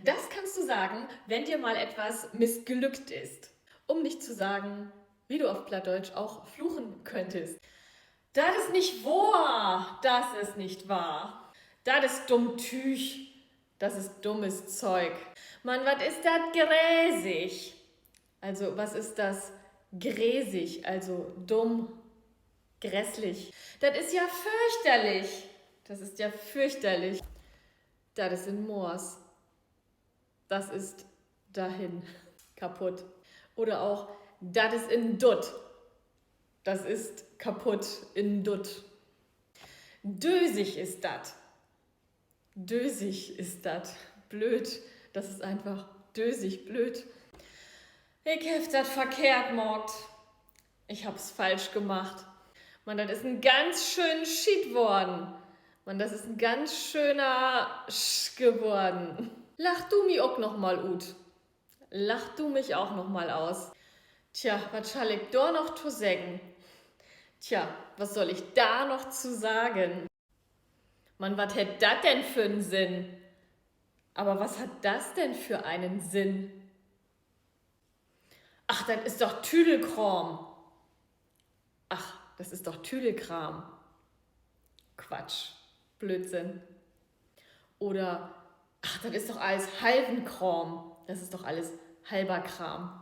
Das kannst du sagen, wenn dir mal etwas missglückt ist. Um nicht zu sagen, wie du auf Plattdeutsch auch fluchen könntest. Das ist nicht wahr, das ist nicht wahr. Das ist dumm Tüch, das ist dummes Zeug. Mann, was ist das gräsig? Also, was ist das gräsig, also dumm, grässlich? Das ist ja fürchterlich. Das ist ja fürchterlich. Das ist in Moors. Das ist dahin, kaputt. Oder auch, das ist in Dutt. Das ist kaputt in Dutt. Dösig ist das. Dösig ist das. Blöd. Das ist einfach dösig, blöd. Ich hab das verkehrt morgt. Ich hab's falsch gemacht. Mann, das ist ein ganz schön Shit worden. Mann, das ist ein ganz schöner Sch geworden. Lach du mich auch noch mal ut. Lach du mich auch noch mal aus. Tja, was soll ich da noch zu sagen? Tja, was soll ich da noch zu sagen? Mann, was hätt das denn für einen Sinn? Aber was hat das denn für einen Sinn? Ach, das ist doch Tüdelkram. Ach, das ist doch Tüdelkram. Quatsch. Blödsinn. Oder, ach, das ist doch alles Halvenkram. Das ist doch alles halber Kram.